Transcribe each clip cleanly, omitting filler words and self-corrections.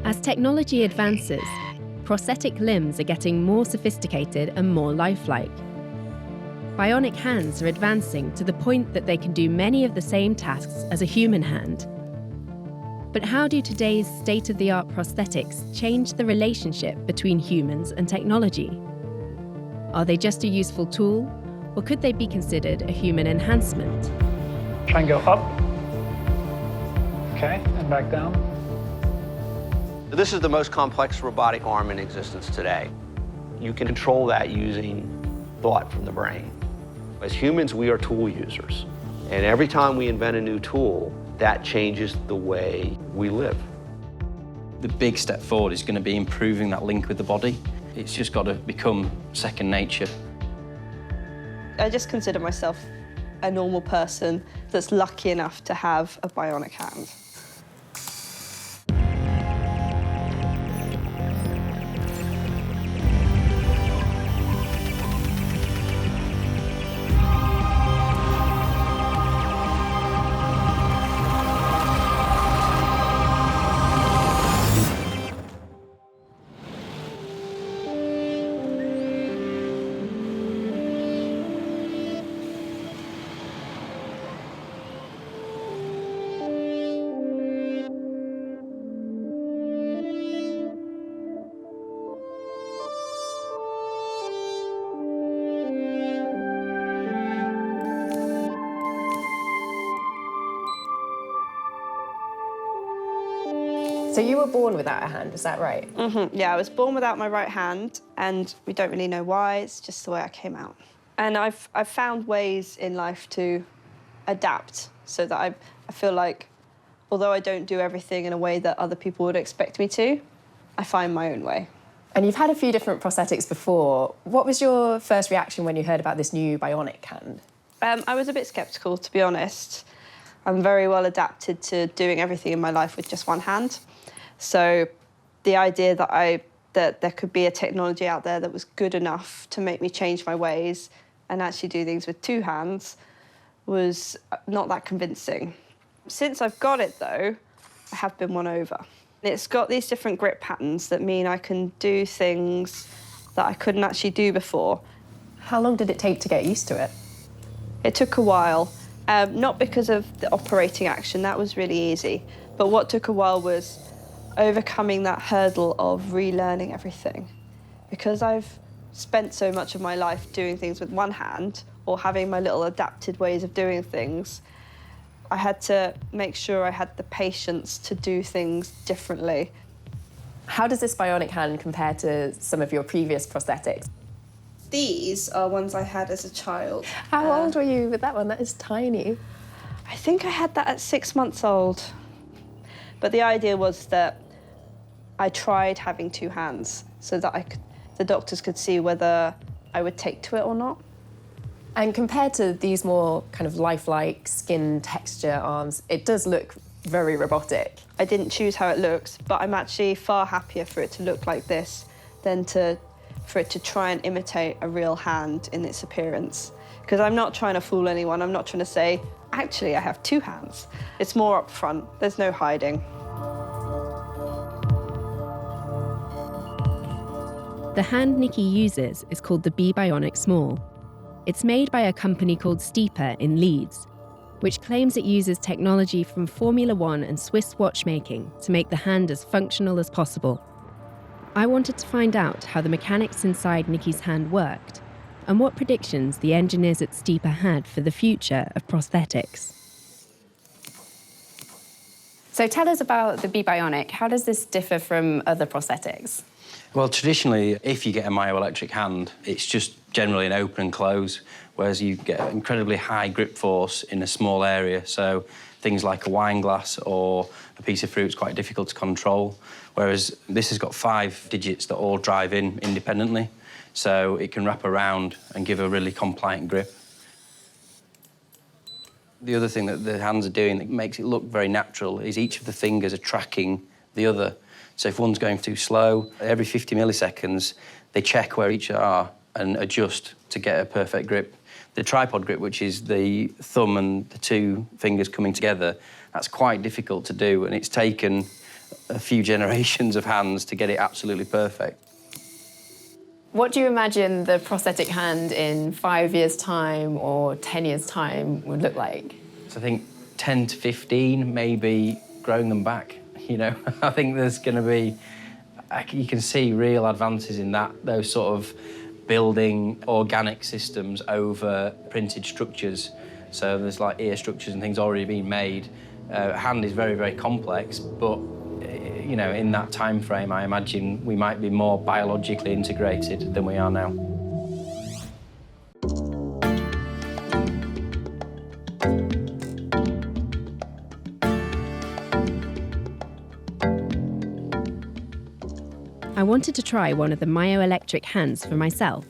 As technology advances, prosthetic limbs are getting more sophisticated and more lifelike. Bionic hands are advancing to the point that they can do many of the same tasks as a human hand. But how do today's state-of-the-art prosthetics change the relationship between humans and technology? Are they just a useful tool, or could they be considered a human enhancement? Try and go up. Okay, and back down. This is the most complex robotic arm in existence today. You can control that using thought from the brain. As humans, we are tool users. And every time we invent a new tool, that changes the way we live. The big step forward is going to be improving that link with the body. It's just got to become second nature. I just consider myself a normal person that's lucky enough to have a bionic hand. So you were born without a hand, is that right? Mm-hmm. Yeah, I was born without my right hand, and we don't really know why. It's just the way I came out. And I've found ways in life to adapt so that I feel like, although I don't do everything in a way that other people would expect me to, I find my own way. And you've had a few different prosthetics before. What was your first reaction when you heard about this new bionic hand? I was a bit sceptical, to be honest. I'm very well adapted to doing everything in my life with just one hand. So the idea that there could be a technology out there that was good enough to make me change my ways and actually do things with two hands was not that convincing. Since I've got it, though, I have been won over. It's got these different grip patterns that mean I can do things that I couldn't actually do before. How long did it take to get used to it? It took a while, not because of the operating action, that was really easy, but what took a while was overcoming that hurdle of relearning everything. Because I've spent so much of my life doing things with one hand or having my little adapted ways of doing things, I had to make sure I had the patience to do things differently. How does this bionic hand compare to some of your previous prosthetics? These are ones I had as a child. How old were you with that one? That is tiny. I think I had that at 6 months old. But the idea was that I tried having two hands so that the doctors could see whether I would take to it or not. And compared to these more kind of lifelike skin texture arms, it does look very robotic. I didn't choose how it looks, but I'm actually far happier for it to look like this than for it to try and imitate a real hand in its appearance. Because I'm not trying to fool anyone. I'm not trying to say, actually, I have two hands. It's more upfront. There's no hiding. The hand Nikki uses is called the Bionic Small. It's made by a company called Steeper in Leeds, which claims it uses technology from Formula One and Swiss watchmaking to make the hand as functional as possible. I wanted to find out how the mechanics inside Nikki's hand worked and what predictions the engineers at Steeper had for the future of prosthetics. So tell us about the bionic. How does this differ from other prosthetics? Well, traditionally, if you get a myoelectric hand, it's just generally an open and close, whereas you get incredibly high grip force in a small area. So things like a wine glass or a piece of fruit is quite difficult to control, whereas this has got 5 digits that all drive in independently, so it can wrap around and give a really compliant grip. The other thing that the hands are doing that makes it look very natural is each of the fingers are tracking the other. So if one's going too slow, every 50 milliseconds, they check where each are and adjust to get a perfect grip. The tripod grip, which is the thumb and the 2 fingers coming together, that's quite difficult to do, and it's taken a few generations of hands to get it absolutely perfect. What do you imagine the prosthetic hand in 5 years' time or 10 years' time would look like? So I think 10 to 15, maybe growing them back, you know. I think there's going to be, you can see real advances in that, those sort of building organic systems over printed structures. So there's like ear structures and things already being made. Hand is very, very complex, but you know, in that time frame, I imagine we might be more biologically integrated than we are now. I wanted to try one of the myoelectric hands for myself.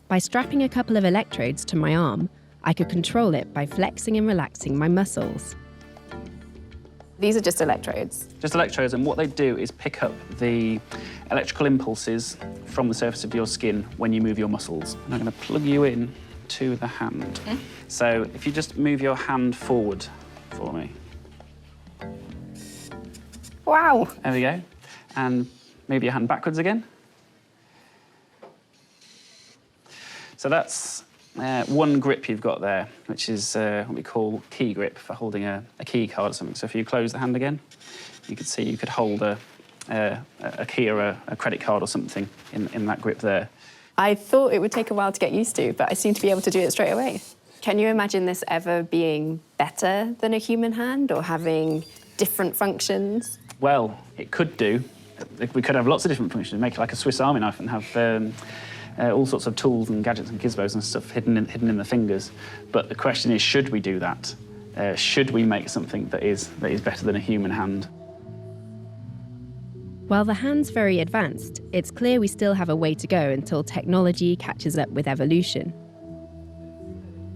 By strapping a couple of electrodes to my arm, I could control it by flexing and relaxing my muscles. These are just electrodes. Just electrodes, and what they do is pick up the electrical impulses from the surface of your skin when you move your muscles. And I'm going to plug you in to the hand. So if you just move your hand forward for me. Wow. There we go. And move your hand backwards again. So that's one grip you've got there, which is what we call key grip for holding a key card or something. So if you close the hand again, you could see you could hold a key or a credit card or something in that grip there. I thought it would take a while to get used to, but I seem to be able to do it straight away. Can you imagine this ever being better than a human hand or having different functions? Well, it could do. We could have lots of different functions, make it like a Swiss Army knife and have all sorts of tools and gadgets and gizmos and stuff hidden in the fingers. But the question is, should we do that? Should we make something that is better than a human hand? While the hand's very advanced, it's clear we still have a way to go until technology catches up with evolution.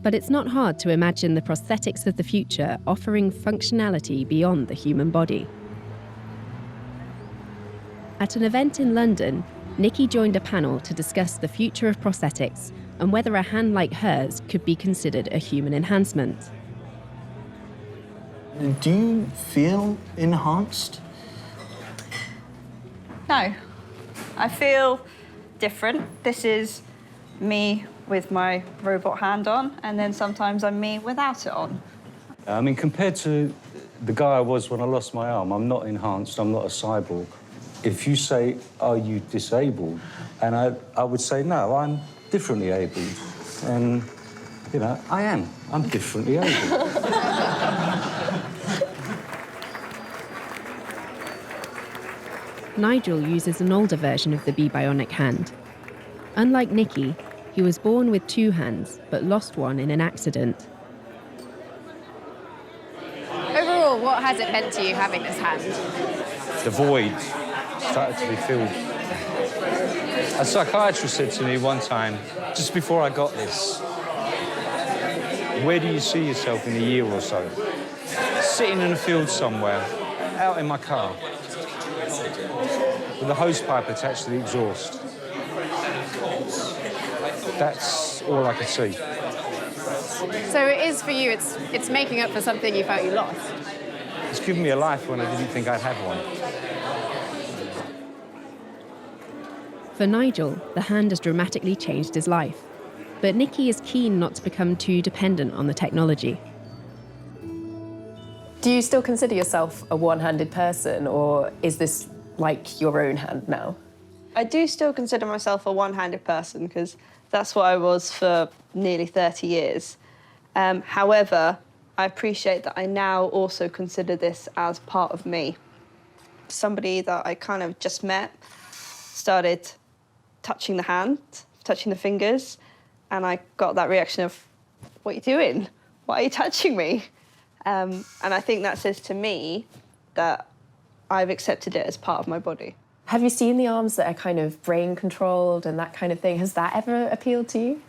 But it's not hard to imagine the prosthetics of the future offering functionality beyond the human body. At an event in London, Nikki joined a panel to discuss the future of prosthetics and whether a hand like hers could be considered a human enhancement. Do you feel enhanced? No, I feel different. This is me with my robot hand on, and then sometimes I'm me without it on. I mean, compared to the guy I was when I lost my arm, I'm not enhanced, I'm not a cyborg. If you say, are you disabled? And I would say, no, I'm differently abled. And, you know, I am. I'm differently able. Nigel uses an older version of the bionic hand. Unlike Nikki, he was born with two hands, but lost one in an accident. Overall, what has it meant to you having this hand? The void started to be filled. A psychiatrist said to me one time, just before I got this, where do you see yourself in a year or so? Sitting in a field somewhere, out in my car, with a hosepipe attached to the exhaust. That's all I could see. So it is for you, it's making up for something you felt you lost? It's given me a life when I didn't think I'd have one. For Nigel, the hand has dramatically changed his life. But Nikki is keen not to become too dependent on the technology. Do you still consider yourself a one-handed person, or is this like your own hand now? I do still consider myself a one-handed person because that's what I was for nearly 30 years. However, I appreciate that I now also consider this as part of me. Somebody that I kind of just met started touching the hand, touching the fingers, and I got that reaction of, what are you doing? Why are you touching me? And I think that says to me that I've accepted it as part of my body. Have you seen the arms that are kind of brain-controlled and that kind of thing? Has that ever appealed to you?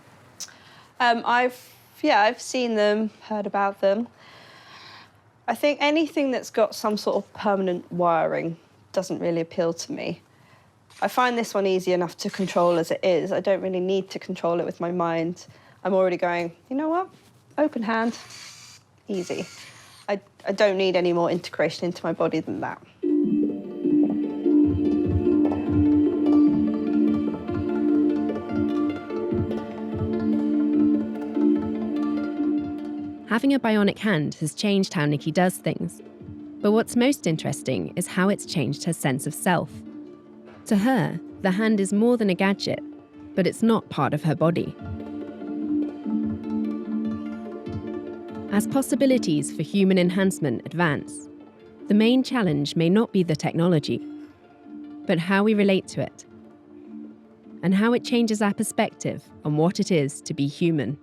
I've seen them, heard about them. I think anything that's got some sort of permanent wiring doesn't really appeal to me. I find this one easy enough to control as it is. I don't really need to control it with my mind. I'm already going, you know what? Open hand, easy. I don't need any more integration into my body than that. Having a bionic hand has changed how Nikki does things. But what's most interesting is how it's changed her sense of self. To her, the hand is more than a gadget, but it's not part of her body. As possibilities for human enhancement advance, the main challenge may not be the technology, but how we relate to it, and how it changes our perspective on what it is to be human.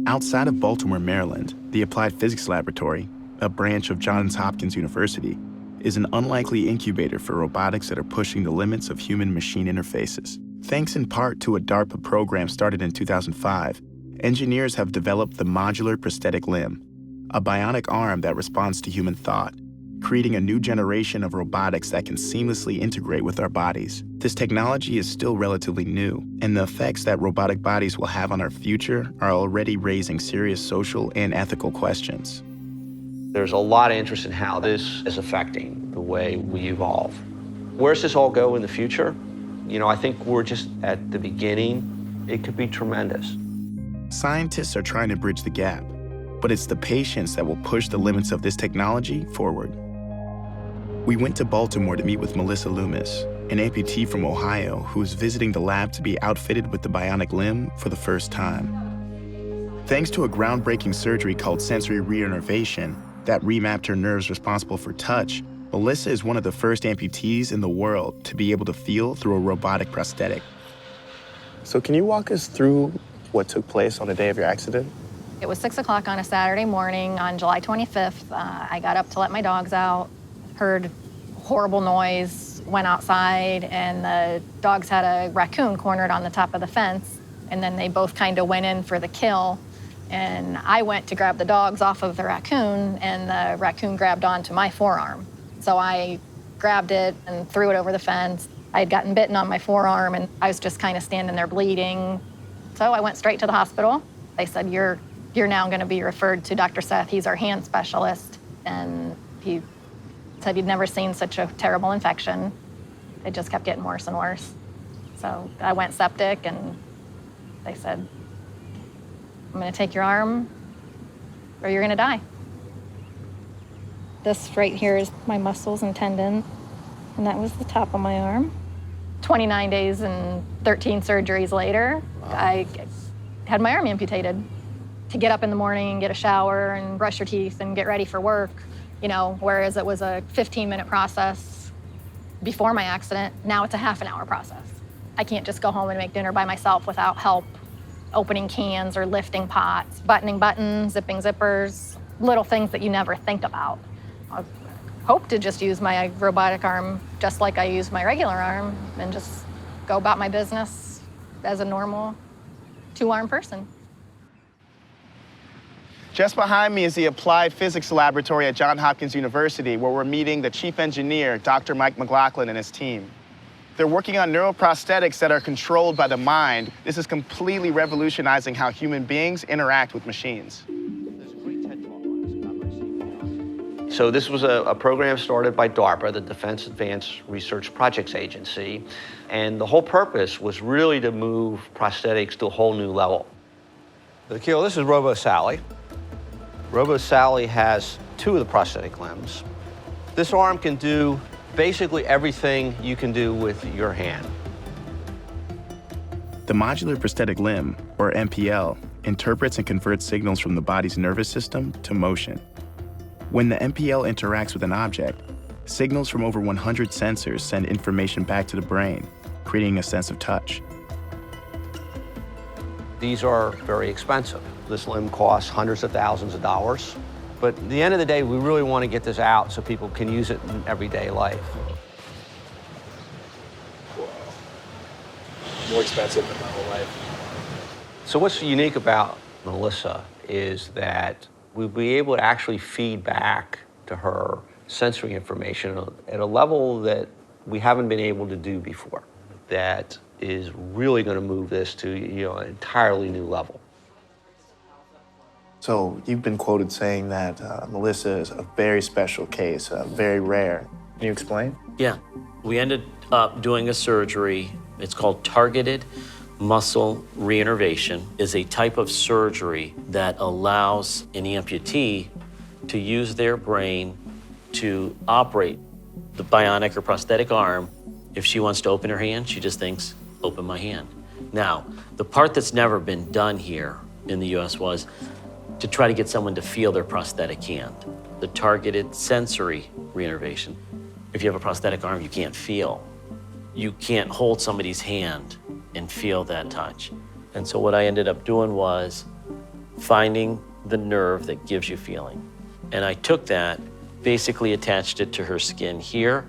Outside of Baltimore, Maryland, the Applied Physics Laboratory, a branch of Johns Hopkins University, is an unlikely incubator for robotics that are pushing the limits of human-machine interfaces. Thanks in part to a DARPA program started in 2005, engineers have developed the modular prosthetic limb, a bionic arm that responds to human thought, creating a new generation of robotics that can seamlessly integrate with our bodies. This technology is still relatively new, and the effects that robotic bodies will have on our future are already raising serious social and ethical questions. There's a lot of interest in how this is affecting the way we evolve. Where's this all go in the future? You know, I think we're just at the beginning. It could be tremendous. Scientists are trying to bridge the gap, but it's the patients that will push the limits of this technology forward. We went to Baltimore to meet with Melissa Loomis, an amputee from Ohio who is visiting the lab to be outfitted with the bionic limb for the first time. Thanks to a groundbreaking surgery called sensory reinnervation that remapped her nerves responsible for touch, Melissa is one of the first amputees in the world to be able to feel through a robotic prosthetic. So can you walk us through what took place on the day of your accident? It was 6 o'clock on a Saturday morning on July 25th. I got up to let my dogs out, heard horrible noise, went outside, and the dogs had a raccoon cornered on the top of the fence, and then they both kind of went in for the kill. And I went to grab the dogs off of the raccoon, and the raccoon grabbed onto my forearm. So I grabbed it and threw it over the fence. I had gotten bitten on my forearm, and I was just kind of standing there bleeding. So I went straight to the hospital. They said, you're now going to be referred to Dr. Seth. He's our hand specialist. And he said he'd never seen such a terrible infection. It just kept getting worse and worse. So I went septic, and they said, I'm going to take your arm, or you're going to die. This right here is my muscles and tendon, and that was the top of my arm. 29 days and 13 surgeries later, I had my arm amputated. To get up in the morning and get a shower and brush your teeth and get ready for work, you know, whereas it was a 15-minute process before my accident, now it's a half-an-hour process. I can't just go home and make dinner by myself without help opening cans or lifting pots, buttoning buttons, zipping zippers, little things that you never think about. I hope to just use my robotic arm just like I use my regular arm and just go about my business as a normal two-arm person. Just behind me is the Applied Physics Laboratory at Johns Hopkins University, where we're meeting the chief engineer, Dr. Mike McLaughlin, and his team. They're working on neuroprosthetics that are controlled by the mind. This is completely revolutionizing how human beings interact with machines. So this was a program started by DARPA, the Defense Advanced Research Projects Agency, and the whole purpose was really to move prosthetics to a whole new level. Akil, this is Robo Sally. Robo Sally has 2 of the prosthetic limbs. This arm can do basically everything you can do with your hand. The modular prosthetic limb, or MPL, interprets and converts signals from the body's nervous system to motion. When the MPL interacts with an object, signals from over 100 sensors send information back to the brain, creating a sense of touch. These are very expensive. This limb costs hundreds of thousands of dollars. But at the end of the day, we really want to get this out so people can use it in everyday life. More expensive than my whole life. So what's unique about Melissa is that we'll be able to actually feed back to her sensory information at a level that we haven't been able to do before. That is really going to move this to, an entirely new level. So you've been quoted saying that Melissa is a very special case, very rare. Can you explain? Yeah, we ended up doing a surgery. It's called targeted muscle reinnervation is a type of surgery that allows an amputee to use their brain to operate the bionic or prosthetic arm. If she wants to open her hand, she just thinks, open my hand. Now, the part that's never been done here in the US was to try to get someone to feel their prosthetic hand, the targeted sensory reinnervation. If you have a prosthetic arm, you can't feel. You can't hold somebody's hand and feel that touch. And so what I ended up doing was finding the nerve that gives you feeling. And I took that, basically attached it to her skin here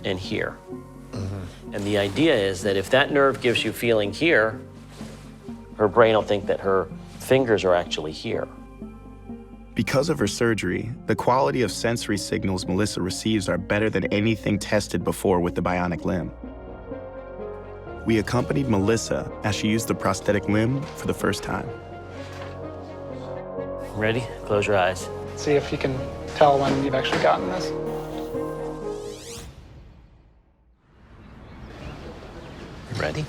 and here. And the idea is that if that nerve gives you feeling here, her brain will think that her fingers are actually here. Because of her surgery, the quality of sensory signals Melissa receives are better than anything tested before with the bionic limb. We accompanied Melissa as she used the prosthetic limb for the first time. Ready? Close your eyes. See if you can tell when you've actually gotten this. Ready?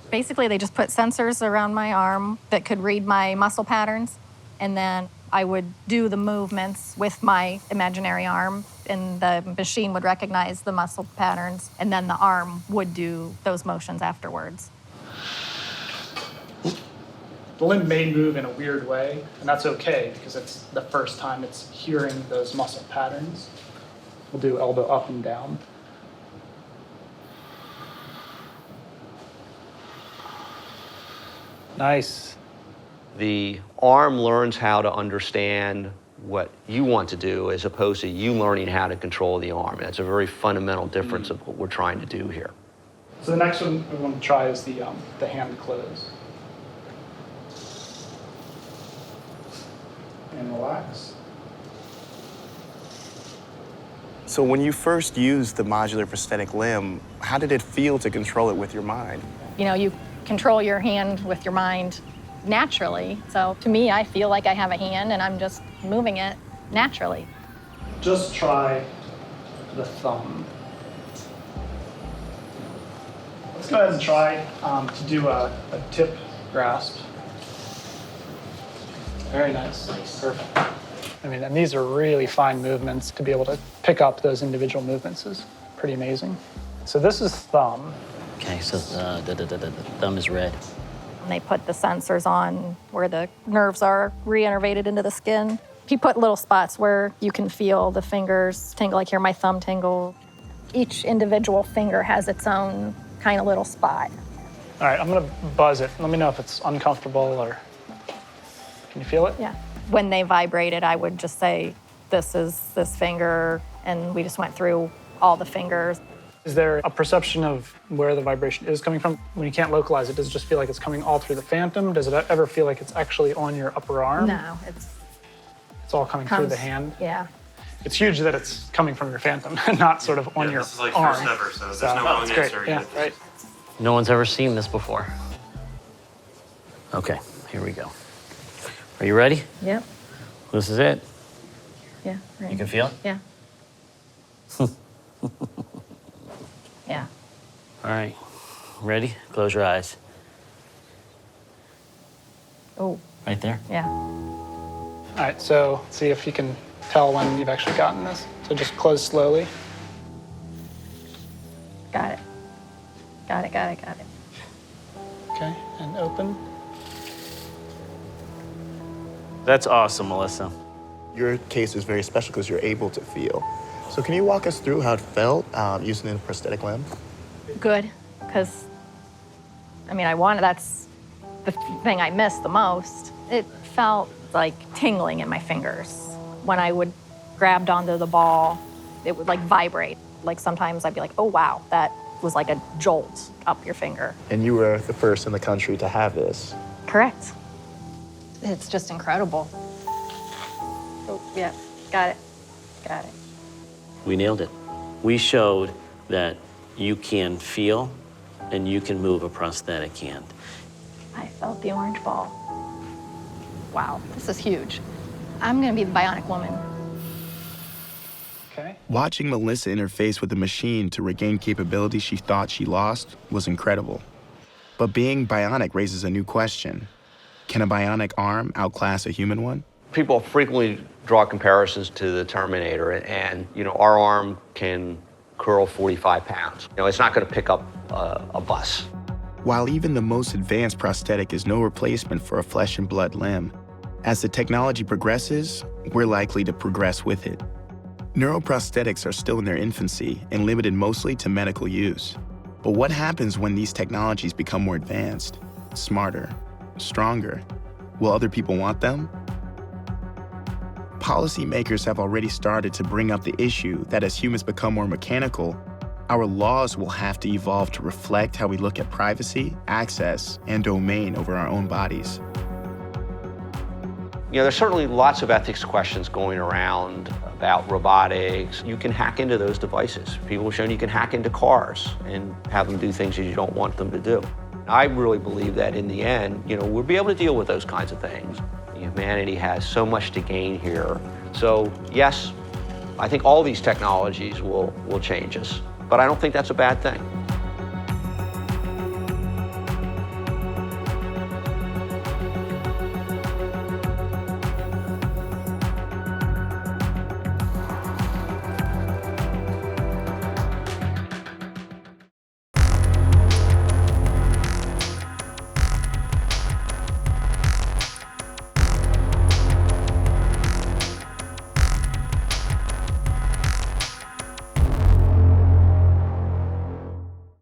Basically, they just put sensors around my arm that could read my muscle patterns, and then I would do the movements with my imaginary arm, and the machine would recognize the muscle patterns, and then the arm would do those motions afterwards. The limb may move in a weird way, and that's okay because it's the first time it's hearing those muscle patterns. We'll do elbow up and down. Nice. The arm learns how to understand what you want to do as opposed to you learning how to control the arm. That's a very fundamental difference of what we're trying to do here. So the next one we want to try is the hand close. And relax. So when you first used the modular prosthetic limb, how did it feel to control it with your mind? You know, you control your hand with your mind naturally. So to me, I feel like I have a hand and I'm just moving it naturally. Just try the thumb. Let's go ahead and try to do a tip grasp. Very nice. Perfect. I mean, and these are really fine movements. To be able to pick up those individual movements is pretty amazing. So this is thumb. Okay, so the thumb is red. And they put the sensors on where the nerves are reinnervated into the skin. He put little spots where you can feel the fingers tingle, like here my thumb tingle. Each individual finger has its own kind of little spot. All right, I'm gonna buzz it. Let me know if it's uncomfortable or, can you feel it? Yeah. When they vibrated, I would just say, this is this finger, and we just went through all the fingers. Is there a perception of where the vibration is coming from? When you can't localize it, does it just feel like it's coming all through the phantom? Does it ever feel like it's actually on your upper arm? No, It's all coming through the hand? Yeah. It's huge that it's coming from your phantom and not sort of on your this is like arm. first ever, so there's no wrong that's great. answer. Yeah, right. No one's ever seen this before. Okay, here we go. Are you ready? Yep. This is it. Yeah. Right. You can feel it? Yeah. Yeah. All right, ready? Close your eyes. Oh. Right there? Yeah. All right, so see if you can tell when you've actually gotten this. So just close slowly. Got it. Got it, got it, got it. Okay, and open. That's awesome, Melissa. Your case is very special because you're able to feel. So can you walk us through how it felt using the prosthetic limb? Good, because, I mean, that's the thing I miss the most. It felt like tingling in my fingers. When I would grab onto the ball, it would like vibrate. Like sometimes I'd be like, oh wow, that was like a jolt up your finger. And you were the first in the country to have this. Correct. It's just incredible. Oh, yeah, got it, got it. We nailed it. We showed that you can feel and you can move a prosthetic hand. I felt the orange ball. Wow, this is huge. I'm gonna be the bionic woman. Okay. Watching Melissa interface with the machine to regain capability she thought she lost was incredible. But being bionic raises a new question. Can a bionic arm outclass a human one? People frequently draw comparisons to the Terminator, and our arm can curl 45 pounds. It's not going to pick up a bus. While even the most advanced prosthetic is no replacement for a flesh and blood limb, as the technology progresses, we're likely to progress with it. Neuroprosthetics are still in their infancy and limited mostly to medical use. But what happens when these technologies become more advanced, smarter, stronger? Will other people want them? Policymakers have already started to bring up the issue that as humans become more mechanical, our laws will have to evolve to reflect how we look at privacy, access, and domain over our own bodies. There's certainly lots of ethics questions going around about robotics. You can hack into those devices. People have shown you can hack into cars and have them do things that you don't want them to do. I really believe that in the end, we'll be able to deal with those kinds of things. Humanity has so much to gain here. So yes, I think all these technologies will change us, but I don't think that's a bad thing.